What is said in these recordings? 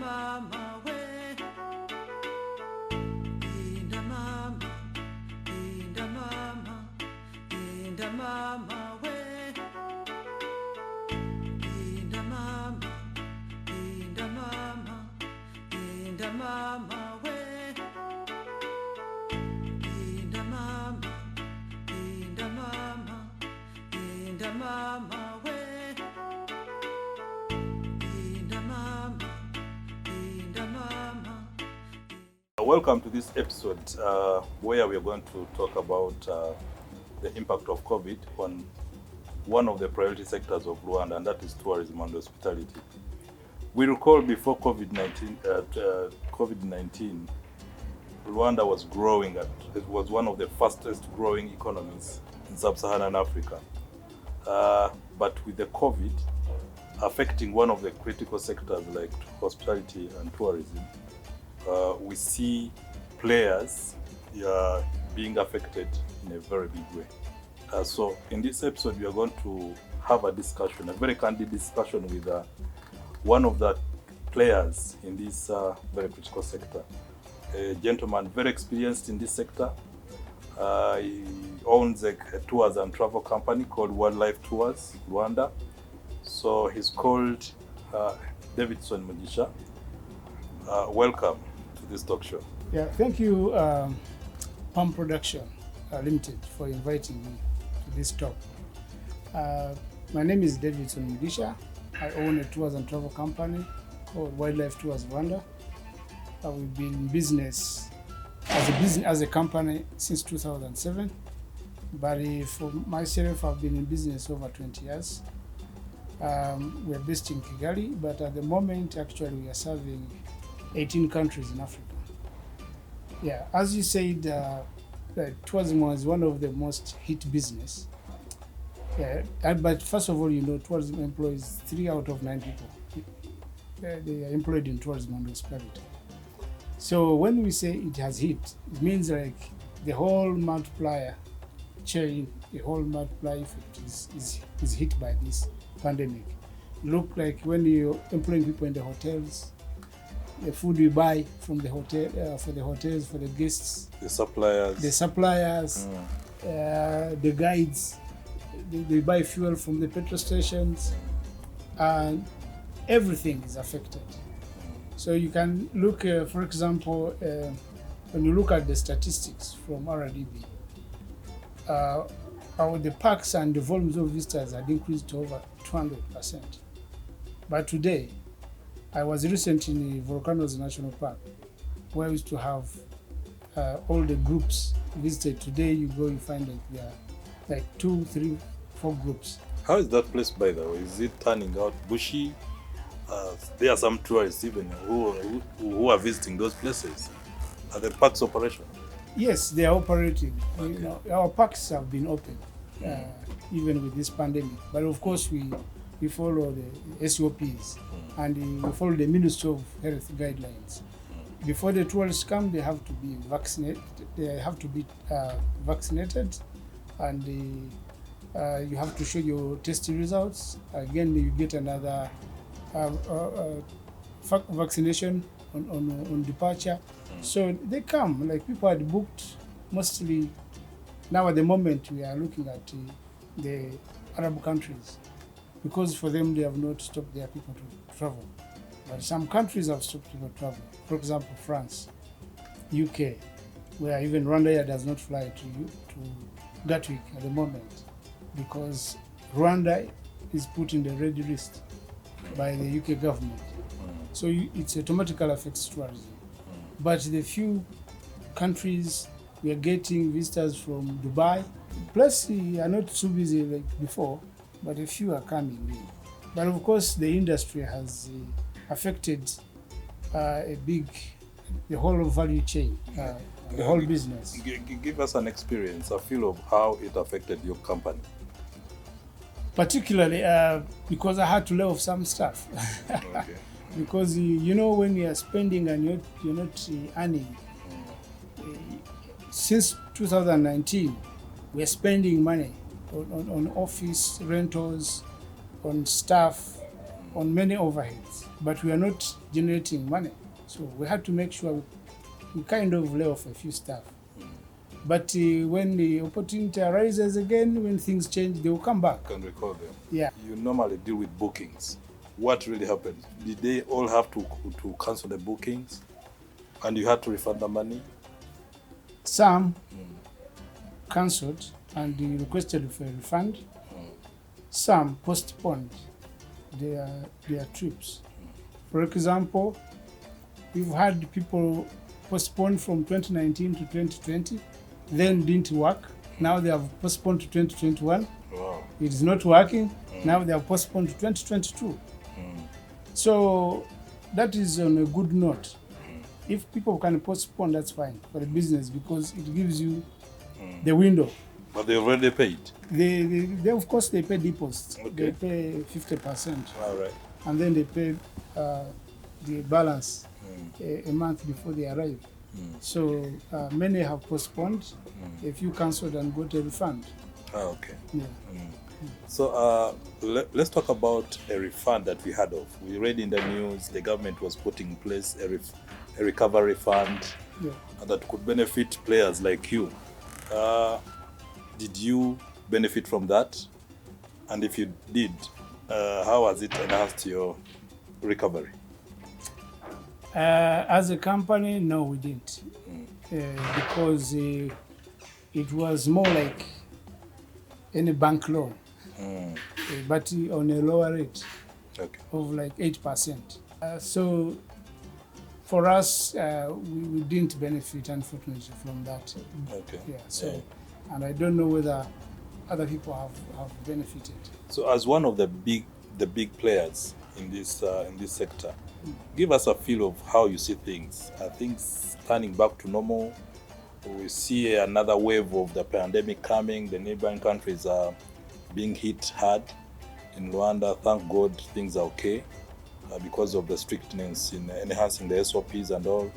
mama we, inda mama, inda mama, inda mama we, inda mama, inda mama, inda mama we, inda mama, inda mama, inda mama we. Welcome to this episode where we are going to talk about the impact of COVID on one of the priority sectors of Rwanda, and that is tourism and hospitality. We recall before COVID-19, Rwanda was growing. It was one of the fastest growing economies in sub-Saharan Africa. But with the COVID affecting one of the critical sectors like hospitality and tourism, we see players being affected in a very big way. So in this episode, we are going to have a discussion, a very candid discussion with one of the players in this very critical sector. A gentleman very experienced in this sector. He owns a tours and travel company called Wildlife Tours Rwanda. So he's called Davidson Mugisha. Welcome to this talk show. Yeah, thank you, Palm Production Limited, for inviting me to this talk. My name is Davidson Mugisha. I own a tours and travel company called Wildlife Tours Rwanda. We've been in business as a company since 2007. But for myself, I've been in business over 20 years. We're based in Kigali, but at the moment, actually, we are serving 18 countries in Africa. Yeah, as you said, tourism was one of the most hit business. Yeah, but first of all, tourism employs 3 out of 9 people. They are employed in tourism and hospitality. So when we say it has hit, it means like the whole multiplier chain, the whole multiplier effect is hit by this pandemic. Look like when you're employing people in the hotels, the food we buy from the hotel, for the hotels, for the guests, The suppliers, the guides, they buy fuel from the petrol stations, and everything is affected. So you can look, for example, when you look at the statistics from RDB, the parks and the volumes of visitors had increased to over 200%. But today, I was recently in the Volcanoes National Park, where we used to have all the groups visited. Today, you go, you find that there are like 2, 3, 4 groups. How is that place, by the way? Is it turning out bushy? There are some tourists even who are visiting those places. Are the parks operational? Yes, they are operating. Okay. Our parks have been open, even with this pandemic. But of course, we follow the SOPs and we follow the Ministry of Health guidelines. Before the tourists come, they have to be vaccinated. And you have to show your testing results. Again, you get another vaccination on departure. So they come, like people had booked mostly. Now at the moment we are looking at the Arab countries, because for them they have not stopped their people to travel. But some countries have stopped people travel. For example, France, UK, where even Rwanda Air does not fly to Gatwick at the moment, because Rwanda is put in the red list by the UK government. So it automatically affects tourism. But the few countries we are getting visitors from Dubai, plus we are not so busy like before, but a few are coming in. But of course, the industry has affected the whole value chain, the whole business. Give us an experience, a feel of how it affected your company. Particularly because I had to lay off some staff. Okay. Because when you are spending and you're not earning, since 2019 we are spending money on office rentals, on staff, on many overheads, but we are not generating money. So we had to make sure we kind of lay off a few staff. But when the opportunity arises again, when things change, they will come back. Can recall them. Yeah. You normally deal with bookings. What really happened? Did they all have to cancel the bookings, and you had to refund the money? Some cancelled and they requested for a refund. Some postponed their trips. For example, we've had people postpone from 2019 to 2020, then didn't work. Now they have postponed to 2021. Wow. It is not working. Now they have postponed to 2022. So that is on a good note. If people can postpone, that's fine for the business because it gives you the window. But they already paid. They of course they pay deposits. Okay. They pay 50%, All right. and then they pay the balance a month before they arrive. So many have postponed. A few cancelled and got a refund. Okay. Yeah. So let's talk about a refund that we had of. We read in the news the government was putting in place a recovery fund that could benefit players like you. Did you benefit from that? And if you did, how has it enhanced your recovery? As a company, no, we didn't. Because it was more like any bank loan, but on a lower rate of like 8%. So for us, we didn't benefit, unfortunately, from that. Okay. Yeah. So, and I don't know whether other people have benefited. So, as one of the big players in this sector, give us a feel of how you see things. Are things turning back to normal? We see another wave of the pandemic coming. The neighboring countries are being hit hard. In Rwanda, thank God, things are okay because of the strictness in enhancing the SOPs and all.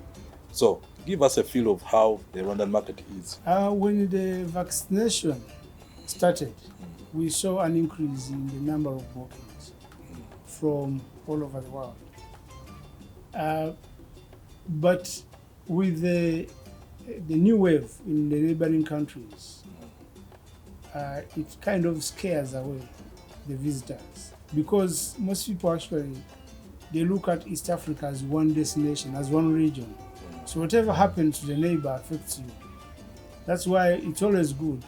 So, give us a feel of how the Rwandan market is. When the vaccination started, we saw an increase in the number of bookings from all over the world. But with the new wave in the neighboring countries, it kind of scares away the visitors because most people actually, they look at East Africa as one destination, as one region. So whatever happens to the neighbor affects you. That's why it's always good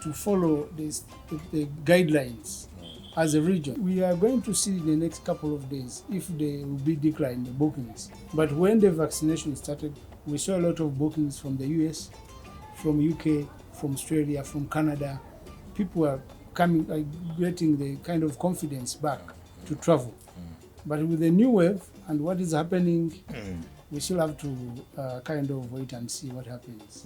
to follow the guidelines as a region. We are going to see in the next couple of days if there will be decline in the bookings. But when the vaccination started, we saw a lot of bookings from the US, from UK, from Australia, from Canada. People are getting the kind of confidence back to travel. But with the new wave and what is happening, we still have to kind of wait and see what happens.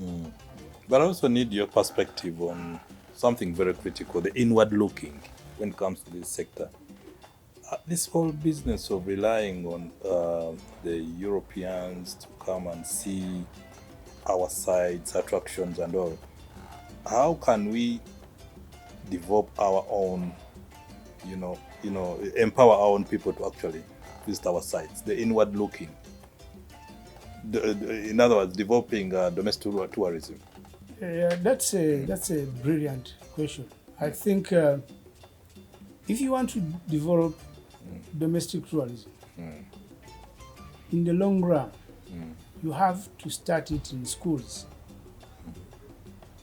But I also need your perspective on something very critical, the inward looking when it comes to this sector. This whole business of relying on the Europeans to come and see our sites, attractions and all, how can we develop our own, empower our own people to actually visit our sites, the inward looking? In other words, developing domestic tourism. That's a brilliant question. I think if you want to develop domestic tourism, in the long run, you have to start it in schools.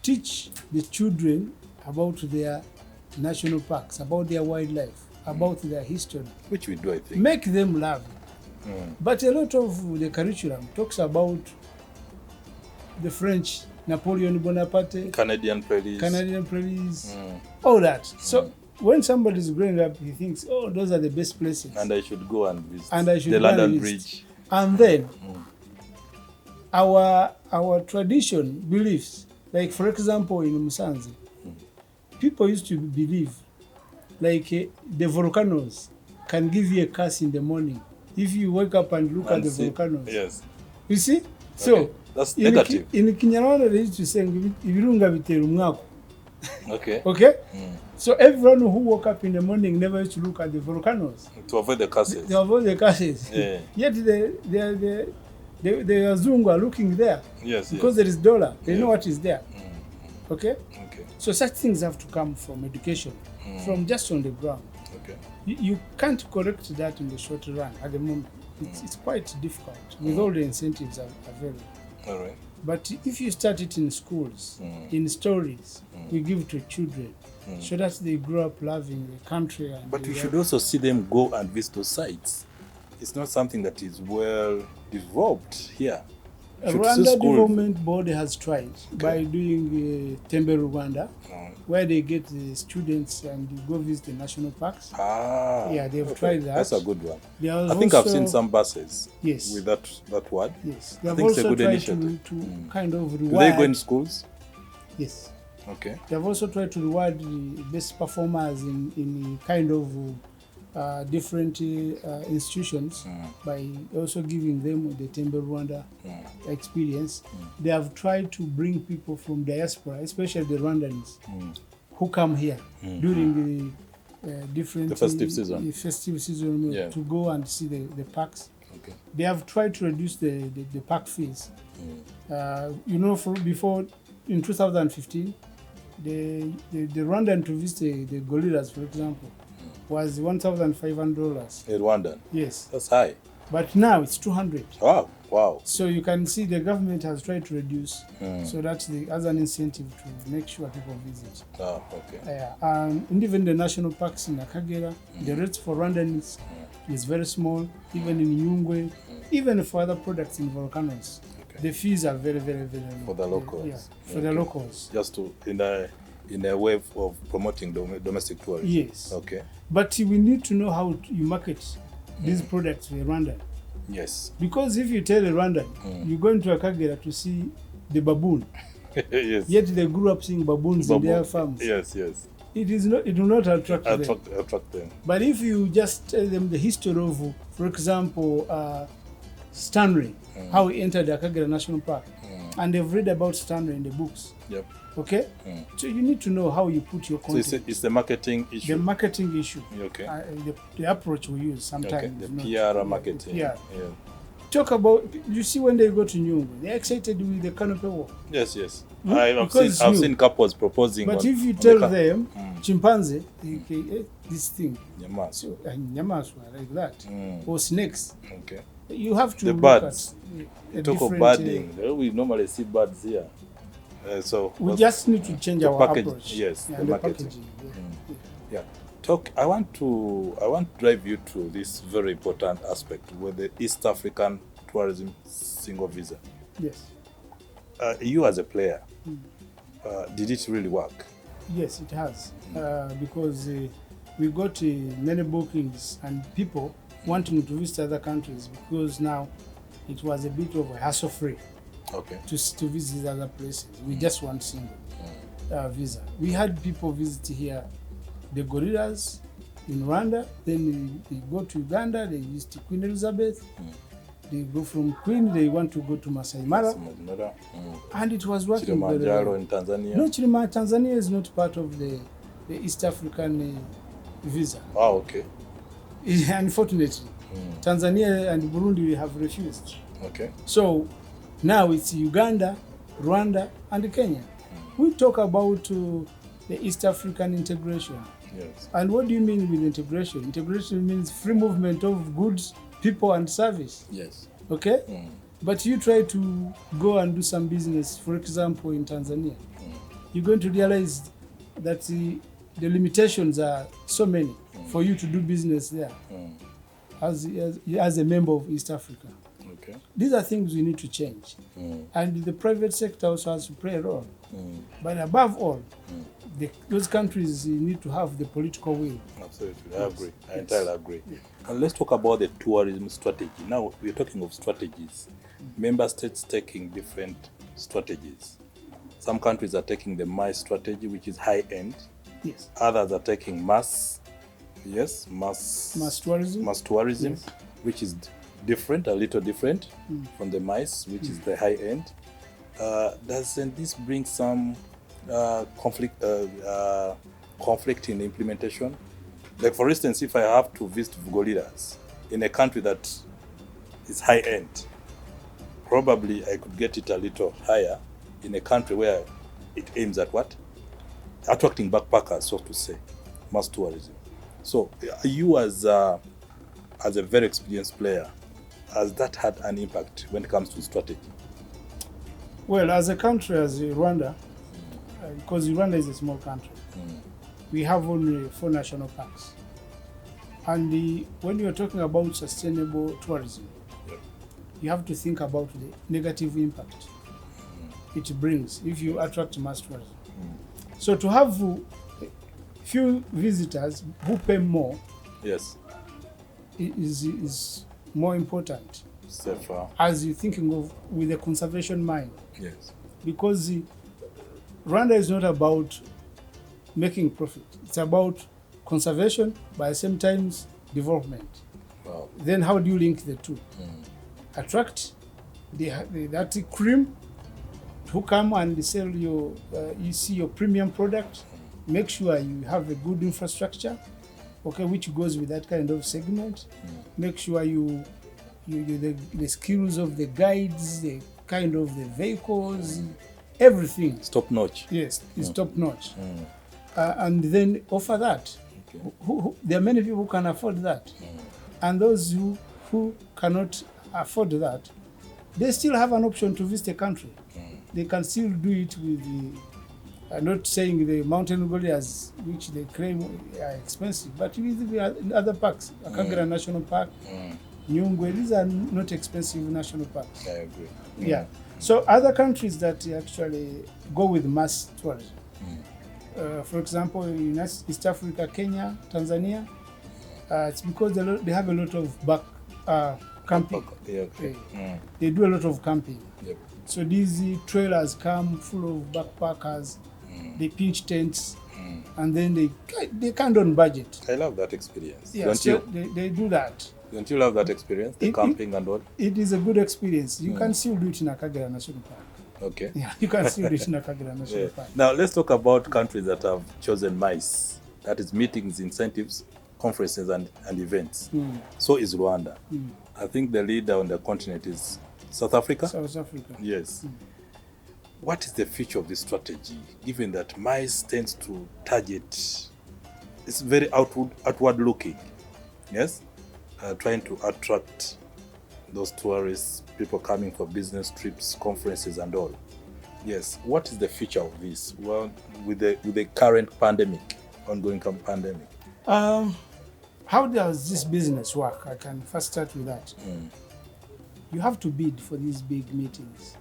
Teach the children about their national parks, about their wildlife, about their history. Which we do, I think. Make them love it. But a lot of the curriculum talks about the French, Napoleon Bonaparte, Canadian prairies, all that. So when somebody is growing up, he thinks, oh, those are the best places. And I should go and visit the London Bridge. And then our tradition beliefs, like for example in Musanze, people used to believe like the volcanoes can give you a curse in the morning if you wake up and look at the volcanoes. Yes. You see? So that's negative. In Kinyarwanda they used to say ibirunga bitera umwako. Okay. Okay? So everyone who woke up in the morning never used to look at the volcanoes. To avoid the curses. They avoid the caches. Yeah. Yet the Wazungu are looking there. Yes, Because there is dollar. They know Yeah. what is there. Okay? Okay. So such things have to come from education, from just on the ground. Okay. You can't correct that in the short run at the moment. It's quite difficult with all the incentives available. All right. But if you start it in schools, in stories, we give to children, so that they grow up loving the country. And But we should also see them go and visit those sites. It's not something that is well developed here. Should Rwanda school- Development Board has tried by doing Tembe Rwanda, where they get the students and go visit the national parks. Yeah, they've tried that. That's a good one. They have I think I've also- seen some buses Yes. with that word. Yes, I they have think it's a also good tried initiative. to kind of Do reward. they go in schools? Yes, Okay. they have also tried to reward the best performers in kind of different institutions by also giving them the Tembe Rwanda experience. They have tried to bring people from diaspora, especially the Rwandans, who come here during the different The festive season. festive season Yeah. to go and see the parks. Okay. They have tried to reduce the park fees. Before in 2015, the Rwandan to visit the gorillas, for example, was $1,500. In Rwanda. Yes, That's high. but now it's 200. Wow. Wow. So you can see the government has tried to reduce, so that's as an incentive to make sure people visit. Oh, okay. And even the national parks in Akagera, the rates for Rwandans is very small. Even in Nyungwe, even for other products in volcanoes, the fees are very, very, very low. For the locals. Yeah, for the locals. Just to in a way of promoting domestic tourism. Yes. Okay. But we need to know how you market these products for Rwandan. Yes. Because if you tell a Rwandan, you're going to Akagera to see the baboon, Yes. yet they grew up seeing baboons in their farms. Yes. Yes. It will not attract them. Attract them. But if you just tell them the history of, for example, Stanley, how he entered the Akagera National Park, and they've read about Stanley in the books. Yep. Okay? So you need to know how you put your So content. it's the marketing issue. The marketing issue. Okay. The approach we use Okay. sometimes. The is not- PR marketing. Yeah. Yeah. Talk about, you see when they go to Nyungwe, they're excited with the canopy walk. Yes. Yes. Hmm? I've Because seen you- couples proposing. But on- if you on the tell car- them, chimpanzee, this thing, Yamas. so nyamaswa like that, or snakes, Okay. you have to The look birds. at a Talk of different, birding. We normally see birds here. So we just need to change the our package- approach. yes, Yeah, the the marketing. packaging. yeah. I want to drive you to this very important aspect with the East African tourism single visa. Yes, You as a player, did it really work? yes, it has, because we got many bookings and people wanting to visit other countries, because now it was a bit of a hassle-free Okay. to visit other places. We just want single visa. We had people visit here, the gorillas in Rwanda, then they go to Uganda, they visit Queen Elizabeth, they go from Queen, they want to go to Masai Mara, and it was working very Kilimanjaro well. in Tanzania. No, Tanzania is not part of the East African visa. Oh, okay. Unfortunately, Tanzania and Burundi have refused. Okay. So now it's Uganda, Rwanda, and Kenya. We talk about the East African integration. Yes. And what do you mean with integration? Integration means free movement of goods, people, and service. Yes. Okay? But you try to go and do some business, for example, in Tanzania, you're going to realize that the limitations are so many for you to do business there as a member of East Africa. Okay. These are things we need to change. And the private sector also has to play a role. But above all, those countries need to have the political will. Absolutely. I agree. I entirely agree. And let's talk about the tourism strategy. Now we're talking of strategies. Member states taking different strategies. Some countries are taking the MICE strategy, which is high end. Yes. Others are taking mass tourism. Mass tourism, Yes. which is different, a little different from the MICE, which is the high end. Doesn't this bring some conflict, conflict in implementation. Like for instance, if I have to visit gorillas in a country that is high end, probably I could get it a little higher in a country where it aims at what? Attracting backpackers, so to say, mass tourism. So you as a very experienced player, has that had an impact when it comes to strategy? Well, as a country, as Rwanda, because Rwanda is a small country, we have only 4 national parks. And when you're talking about sustainable tourism, you have to think about the negative impact it brings if you attract mass tourism. So to have few visitors who pay more, yes, is more important safer, as you're thinking of with a conservation mind. yes, Because Rwanda is not about making profit. It's about conservation, but at the same time development. wow, Then how do you link the two? Attract that cream who come and sell your, you see your premium product. Make sure you have a good infrastructure, okay, which goes with that kind of segment. Make sure the skills of the guides, the kind of the vehicles, everything. it's top notch. Yes, is top notch. And then offer that. Okay. There are many people who can afford that. And those who cannot afford that, they still have an option to visit a country. They can still do it with the, I'm not saying the mountain gorillas, which they claim are expensive, but with the other parks, Akagera National Park, Nyungwe, these are not expensive national parks. I agree. Yeah. So other countries that actually go with mass tourism, for example, in East Africa, Kenya, Tanzania, it's because they have a lot of camping. Yeah, okay. They do a lot of camping. Yep. So these trailers come full of backpackers, they pitch tents, and then they kind on budget. I love that experience. Yeah, Don't so you? they do that. Don't you love that experience? The camping and all? It is a good experience. You can still do it in Akagera National Park. Okay. Yeah, you can still do it in Akagera National Yeah. Park. Now let's talk about countries that have chosen MICE. That is meetings, incentives, conferences and events. So is Rwanda. I think the leader on the continent is South Africa? South Africa. Yes. What is the future of this strategy, given that MICE tends to target, it's very outward looking, yes? Trying to attract those tourists, people coming for business trips, conferences and all. Yes, what is the future of this? Well, with the current pandemic, ongoing pandemic. How does this business work? I can first start with that. You have to bid for these big meetings.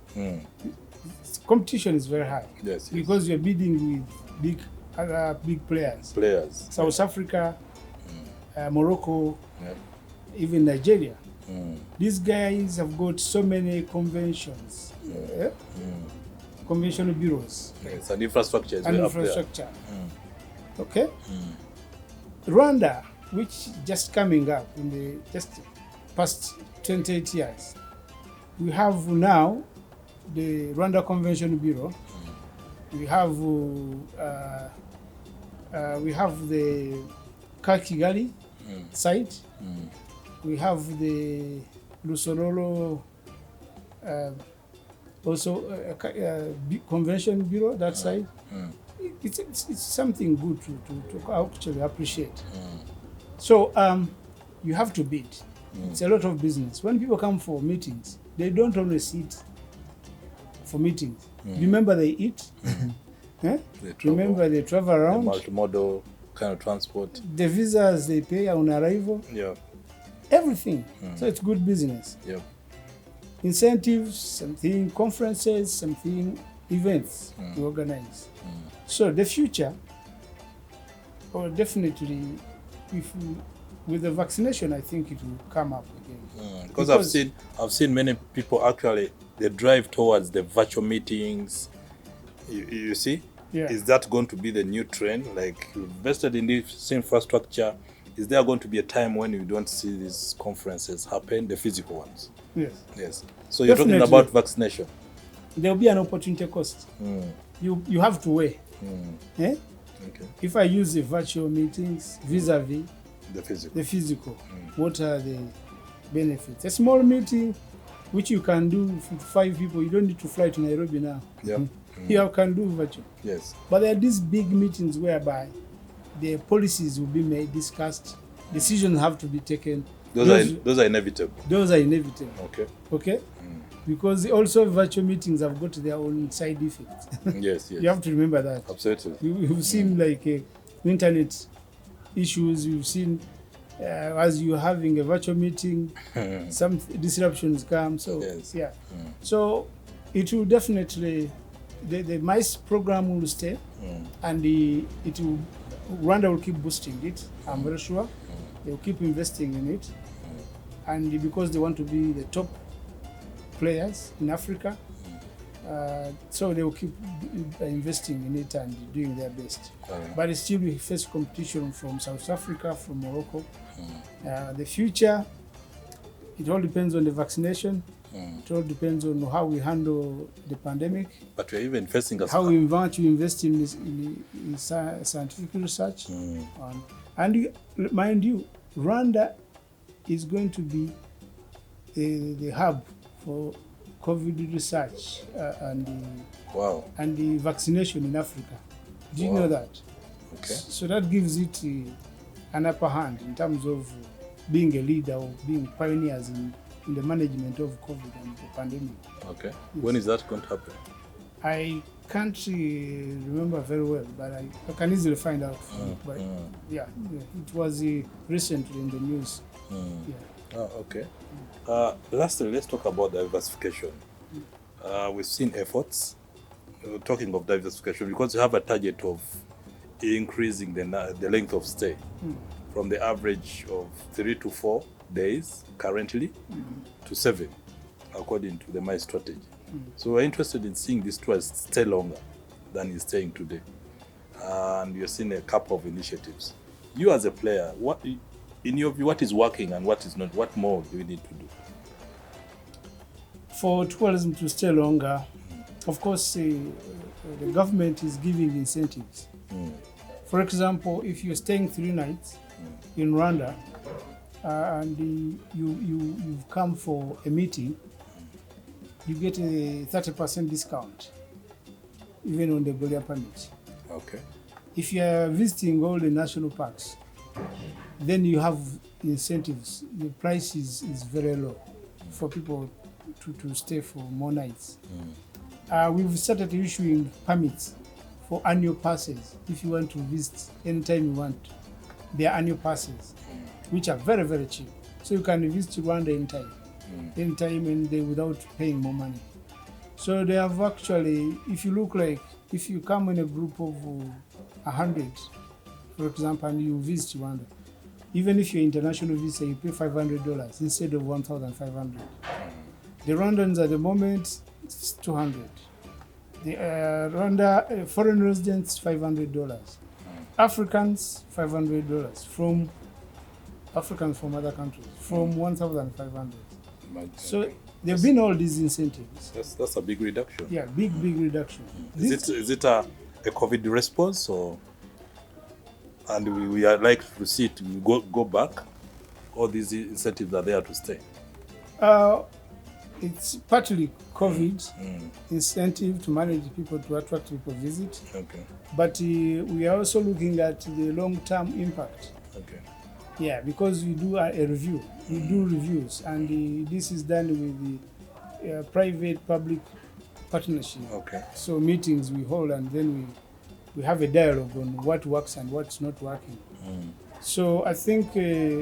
Competition is very high. Yes. Because you're bidding with other big players. South Africa, Morocco, even Nigeria. These guys have got so many conventions, convention bureaus. Yes, and infrastructure is and way up there. infrastructure. Okay? Rwanda, which just coming up in the just past 28 years, we have now the Rwanda Convention Bureau. We have the Kigali site. We have the Lusololo also Convention Bureau, that side. It's something good to actually appreciate. So you have to bid. It's a lot of business. When people come for meetings, they don't only sit for meetings. Remember they eat. They Remember they travel around. the multimodal kind of transport. The visas they pay on arrival. Yeah. Everything. So it's good business. Yeah. Incentives, something, conferences, something, events to organize. So the future, or definitely, with the vaccination, I think it will come up again. Because I've seen many people actually they drive towards the virtual meetings. You see, is that going to be the new trend? Like you invested in this infrastructure, is there going to be a time when you don't see these conferences happen, the physical ones? Yes. So you're talking about vaccination. There will be an opportunity cost. You have to weigh. Okay. If I use the virtual meetings vis-a-vis The physical. the physical, what are the benefits? A small meeting, which you can do for 5 people, you don't need to fly to Nairobi now. Yep. You can do virtual. Yes. But there are these big meetings whereby the policies will be made, discussed, decisions have to be taken. Those are inevitable. Those are inevitable. Okay. Okay? Because also virtual meetings have got their own side effects. Yes, yes. You have to remember that. Absolutely. You've seen like internet issues, you've seen as you're having a virtual meeting, some disruptions come. So, Yes. yeah. So it will definitely, the MICE program will stay and Rwanda will keep boosting it, I'm very sure. They'll keep investing in it. And because they want to be the top players in Africa, so they will keep investing in it and doing their best. But still we face competition from South Africa, from Morocco. The future, it all depends on the vaccination. It all depends on how we handle the pandemic. But we're even facing how we want to invest in this in scientific research. And mind you, Rwanda is going to be the hub for COVID research and the vaccination in Africa. Do you know that? Okay. So that gives it an upper hand in terms of being a leader or being pioneers in the management of COVID and the pandemic. Okay. Yes. When is that going to happen? I can't remember very well, but I can easily find out. But yeah, it was recently in the news. Yeah. Oh, okay. Lastly, let's talk about diversification. We've seen efforts talking of diversification because you have a target of increasing the length of stay from the average of 3 to 4 days currently to 7, according to the MICE strategy. So we're interested in seeing this tour stay longer than it's staying today. And you're seeing a couple of initiatives. You as a player, in your view, what is working and what is not? What more do we need to do? For tourism to stay longer, of course, the government is giving incentives. For example, if you're staying 3 nights in Rwanda and you've come for a meeting, you get a 30% discount, even on the burial permit. Okay. If you are visiting all the national parks, then you have incentives. The price is very low for people to stay for more nights. We've started issuing permits for annual passes. If you want to visit anytime you want, they are annual passes, which are very, very cheap. So you can visit Rwanda anytime and without paying more money. So they have actually, if you come in a group of 100, for example, and you visit Rwanda, even if you're international visitor, you pay $500 instead of $1,500. The Rwandans at the moment, it's 200. The Rwanda foreign residents, $500. Africans, $500. From Africans from other countries, from 1,500. So there have been all these incentives. That's a big reduction. Yeah, big reduction. Is it a COVID response, or and we are likely to see it go back? All these incentives are there to stay. It's partly COVID incentive to manage people, to attract people visit. Okay. But we are also looking at the long-term impact. Okay. Yeah, because we do a review. We do reviews, and this is done with the private-public partnership. Okay. So meetings we hold, and then we have a dialogue on what works and what's not working. So I think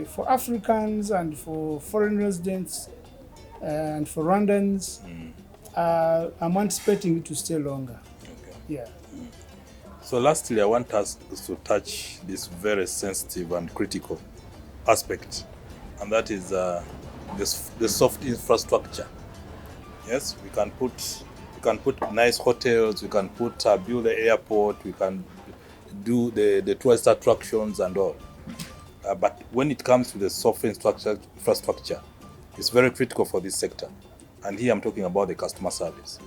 for Africans and for foreign residents and for Rwandans, I'm anticipating it to stay longer. Okay. Yeah. So lastly, I want us to touch this very sensitive and critical aspect, and that is the soft infrastructure. Yes, we can put nice hotels, we can build the airport, we can do the tourist attractions and all. But when it comes to the soft infrastructure, it's very critical for this sector. And here I'm talking about the customer service.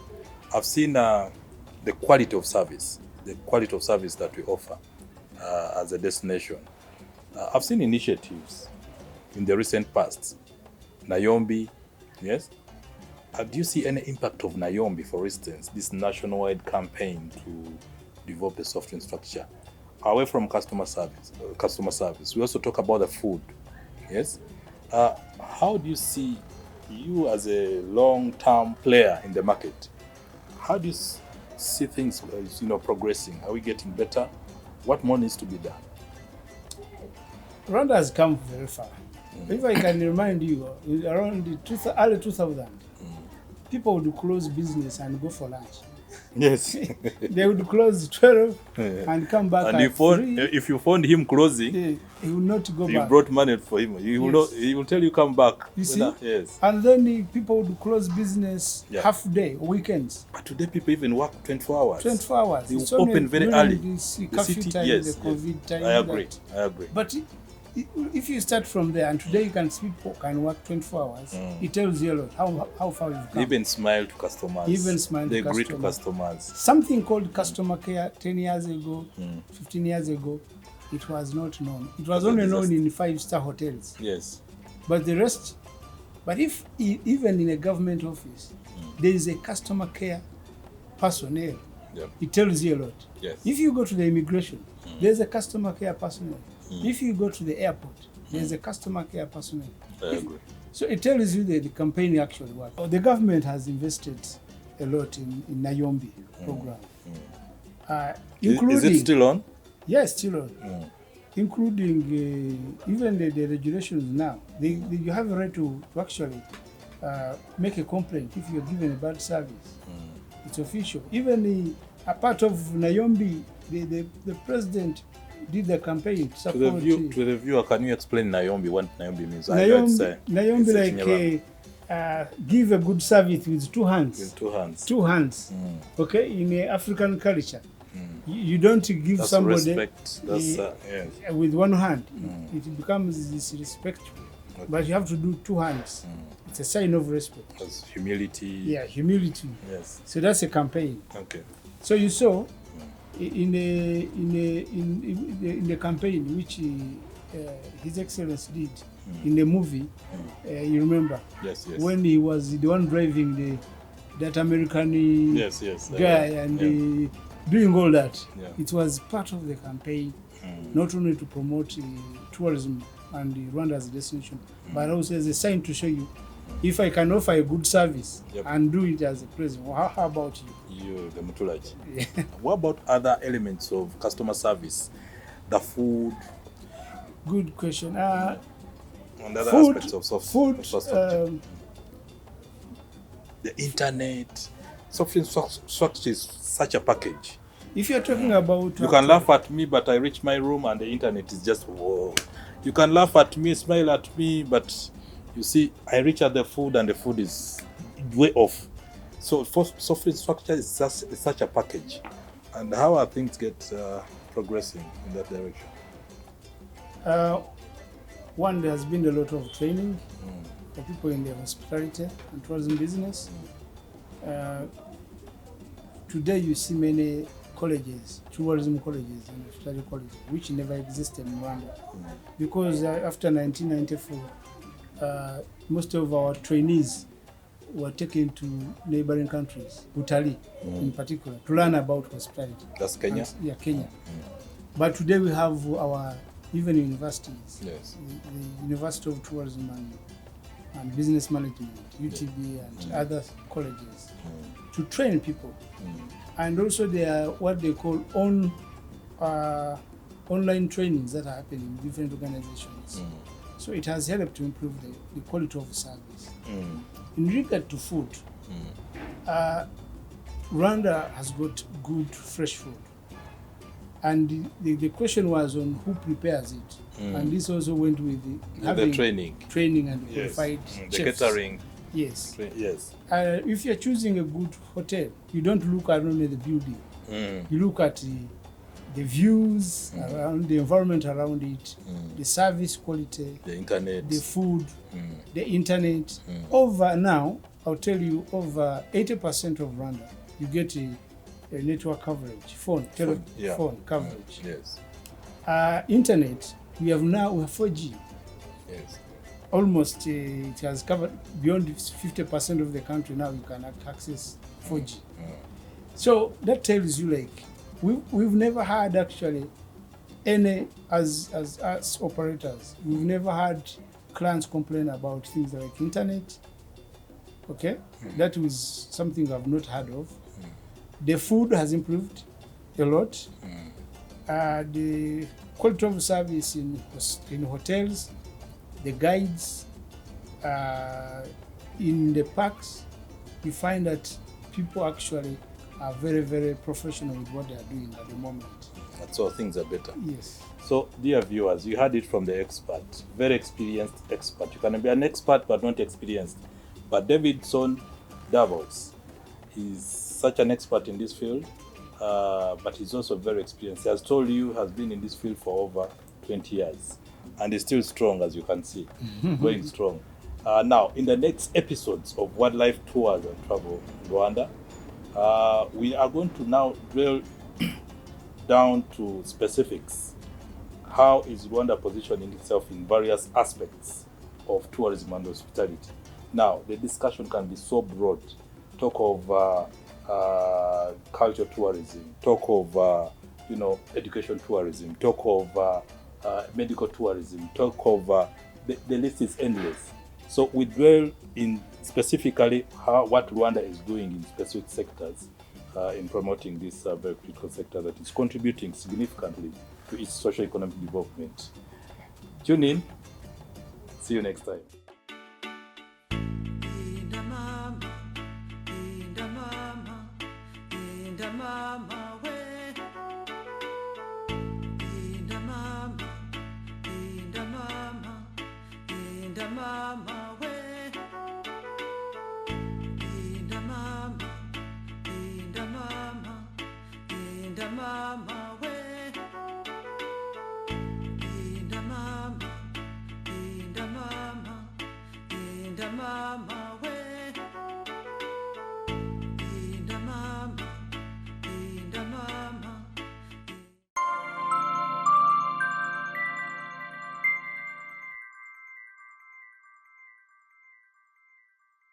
I've seen the quality of service that we offer as a destination. I've seen initiatives in the recent past. Nayombi, yes? Do you see any impact of Nayombi, for instance, this nationwide campaign to develop the soft infrastructure away from customer service? We also talk about the food, yes? How do you see, you as a long-term player in the market, how do you see things progressing? Are we getting better? What more needs to be done? Rwanda has come very far. If I can remind you, around the early 2000, people would close business and go for lunch. Yes. They would close 12 and come back and at 3. If you found him closing, he will not go you back. brought money for him. He will not. He will tell you come back. You see? Yes. And then the people would close business half day, weekends. But today people even work 24 hours. 24 hours. They It's open only very during early. The The curfew city, time, yes, the COVID time. I agree. I agree. But if you start from there, and today you can work 24 hours, it tells you a lot how far you've come. Even smile to customers. They agree to customers. Something called customer care 10 years ago, 15 years ago, it was not known. It was only known in 5-star hotels. Yes. But the rest, if even in a government office, there is a customer care personnel, it tells you a lot. Yes. If you go to the immigration, there's a customer care personnel. If you go to the airport, there's a customer care personnel. I agree. So it tells you that the campaign actually works. The government has invested a lot in Nayombi program. Including, is it still on? Yes, still on. Including even the regulations now. You have a right to actually make a complaint if you're given a bad service. It's official. Even a part of Nayombi, the president did the campaign to support. To the viewer, can you explain Nayombi, what Nayombi means? Nayombi give a good service with 2 hands. With 2 hands. 2 hands. Okay, in African culture, you don't give somebody respect. With 1 hand. It becomes disrespectful. Okay. But you have to do 2 hands. It's a sign of respect. That's humility. Yeah, humility. Yes. So that's a campaign. Okay. So you saw in the campaign which His Excellency did in the movie, you remember? Yes. When he was the one driving that American guy and doing all that. Yeah. It was part of the campaign, not only to promote tourism and Rwanda as a destination, but also as a sign to show you, if I can offer a good service and do it as a president, how about you? You, the Mutulaji. Yeah. What about other elements of customer service? The food? Good question. And other food, aspects of soft food, infrastructure. The internet. Soft infrastructure is such a package. If you're talking about... You can laugh at me, but I reach my room and the internet is just, whoa. You can laugh at me, smile at me, but you see, I reach at the food and the food is way off. So soft infrastructure is such a package. And how are things progressing in that direction? One, there has been a lot of training for people in the hospitality and tourism business. Today you see many colleges, tourism colleges and hospitality colleges, which never existed in Rwanda. Because after 1994, most of our trainees were taken to neighboring countries, Italy in particular, to learn about hospitality. That's Kenya? Kenya. But today we have our even universities, the University of Tourism and Business Management, UTB and other colleges, to train people. And also there are what they call online trainings that are happening in different organizations. So it has helped to improve the quality of service. In regard to food, Rwanda has got good fresh food. And the question was on who prepares it. And this also went with having the training and qualified the chefs. catering. Yes. Yes. If you're choosing a good hotel, you don't look at only the building. You look at the views around, the environment around it, the service quality, the internet, the food, the internet. Over now, I'll tell you, over 80% of Rwanda, you get a network coverage, phone coverage. Yes. Internet, we have 4G. Yes. Almost it has covered beyond 50% of the country now. You can access 4G. So that tells you, like, we've never had actually any, as operators, we've never had clients complain about things like internet. Okay, that was something I've not heard of. The food has improved a lot. The quality of service in hotels, the guides, in the parks, you find that people actually are very, very professional with what they are doing at the moment. So things are better. Yes. So, dear viewers, you heard it from the expert, very experienced expert. You can be an expert but not experienced. But Davidson Davos is such an expert in this field, but he's also very experienced. He has told you, has been in this field for over 20 years, and is still strong, as you can see, going strong. Now, in the next episodes of Wildlife Tours and Travel in Rwanda, we are going to now drill down to specifics. How is Rwanda positioning itself in various aspects of tourism and hospitality? Now, the discussion can be so broad. Talk of culture tourism, talk of education tourism, talk of medical tourism, talk of the list is endless. So we dwell in specifically what Rwanda is doing in specific sectors in promoting this very critical sector that is contributing significantly to its socio-economic development. Tune in. See you next time. Inda mama, inda mama, inda mama we. Inda mama, inda mama, inda mama we. Inda mama, inda mama, inda mama.